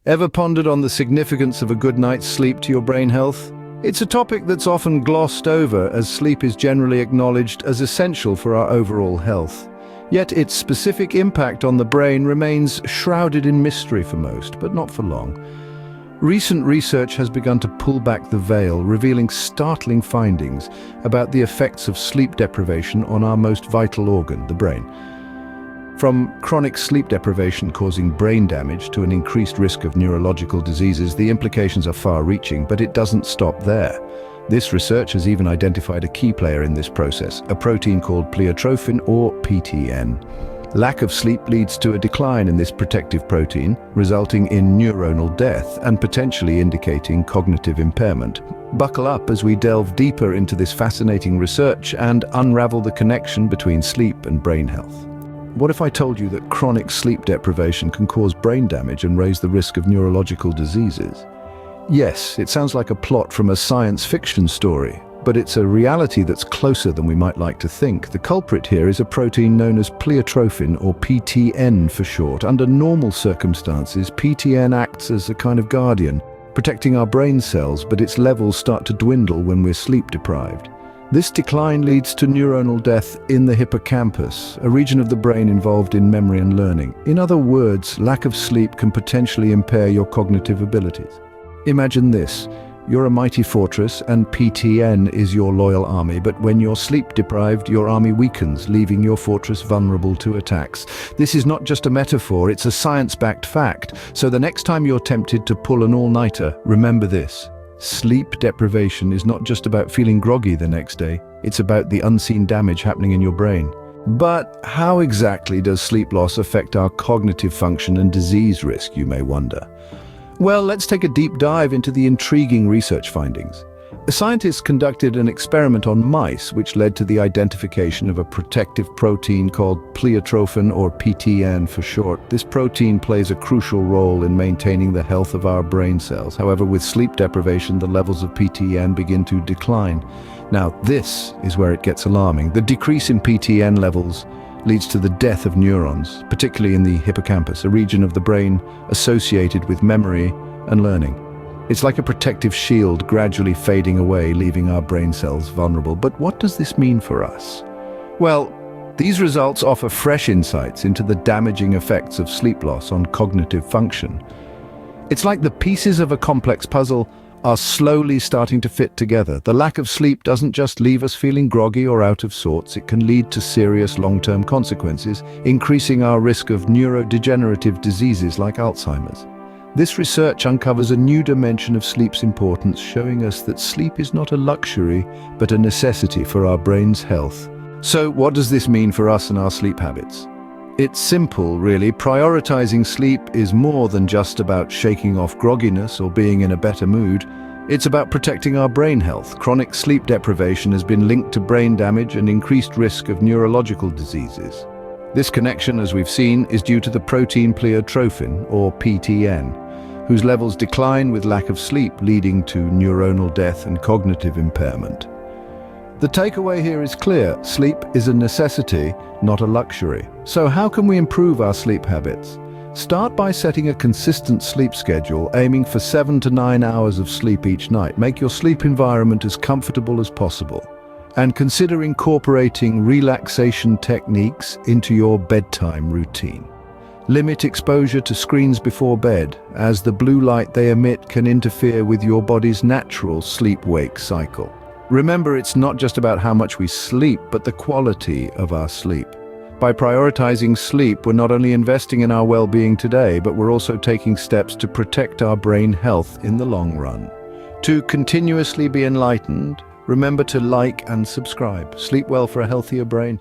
Ever pondered on the significance of a good night's sleep to your brain health? It's a topic that's often glossed over, as sleep is generally acknowledged as essential for our overall health. Yet its specific impact on the brain remains shrouded in mystery for most, but not for long. Recent research has begun to pull back the veil, revealing startling findings about the effects of sleep deprivation on our most vital organ, the brain. From chronic sleep deprivation causing brain damage to an increased risk of neurological diseases, the implications are far-reaching, but it doesn't stop there. This research has even identified a key player in this process, a protein called pleiotrophin, or PTN. Lack of sleep leads to a decline in this protective protein, resulting in neuronal death and potentially indicating cognitive impairment. Buckle up as we delve deeper into this fascinating research and unravel the connection between sleep and brain health. What if I told you that chronic sleep deprivation can cause brain damage and raise the risk of neurological diseases? Yes, it sounds like a plot from a science fiction story, but it's a reality that's closer than we might like to think. The culprit here is a protein known as pleiotrophin, or PTN for short. Under normal circumstances, PTN acts as a kind of guardian, protecting our brain cells, but its levels start to dwindle when we're sleep deprived. This decline leads to neuronal death in the hippocampus, a region of the brain involved in memory and learning. In other words, lack of sleep can potentially impair your cognitive abilities. Imagine this: you're a mighty fortress and PTN is your loyal army, but when you're sleep deprived, your army weakens, leaving your fortress vulnerable to attacks. This is not just a metaphor, it's a science-backed fact. So the next time you're tempted to pull an all-nighter, remember this: sleep deprivation is not just about feeling groggy the next day, it's about the unseen damage happening in your brain. But how exactly does sleep loss affect our cognitive function and disease risk, you may wonder? Well, let's take a deep dive into the intriguing research findings. Scientists conducted an experiment on mice, which led to the identification of a protective protein called pleiotrophin, or PTN for short. This protein plays a crucial role in maintaining the health of our brain cells. However, with sleep deprivation, the levels of PTN begin to decline. Now, this is where it gets alarming. The decrease in PTN levels leads to the death of neurons, particularly in the hippocampus, a region of the brain associated with memory and learning. It's like a protective shield gradually fading away, leaving our brain cells vulnerable. But what does this mean for us? Well, these results offer fresh insights into the damaging effects of sleep loss on cognitive function. It's like the pieces of a complex puzzle are slowly starting to fit together. The lack of sleep doesn't just leave us feeling groggy or out of sorts, it can lead to serious long-term consequences, increasing our risk of neurodegenerative diseases like Alzheimer's. This research uncovers a new dimension of sleep's importance, showing us that sleep is not a luxury, but a necessity for our brain's health. So what does this mean for us and our sleep habits? It's simple, really. Prioritizing sleep is more than just about shaking off grogginess or being in a better mood. It's about protecting our brain health. Chronic sleep deprivation has been linked to brain damage and increased risk of neurological diseases. This connection, as we've seen, is due to the protein pleiotrophin, or PTN, whose levels decline with lack of sleep, leading to neuronal death and cognitive impairment. The takeaway here is clear: sleep is a necessity, not a luxury. So how can we improve our sleep habits? Start by setting a consistent sleep schedule, aiming for 7 to 9 hours of sleep each night. Make your sleep environment as comfortable as possible. And consider incorporating relaxation techniques into your bedtime routine. Limit exposure to screens before bed, as the blue light they emit can interfere with your body's natural sleep-wake cycle. Remember, it's not just about how much we sleep, but the quality of our sleep. By prioritizing sleep, we're not only investing in our well-being today, but we're also taking steps to protect our brain health in the long run. To continuously be enlightened, remember to like and subscribe. Sleep well for a healthier brain.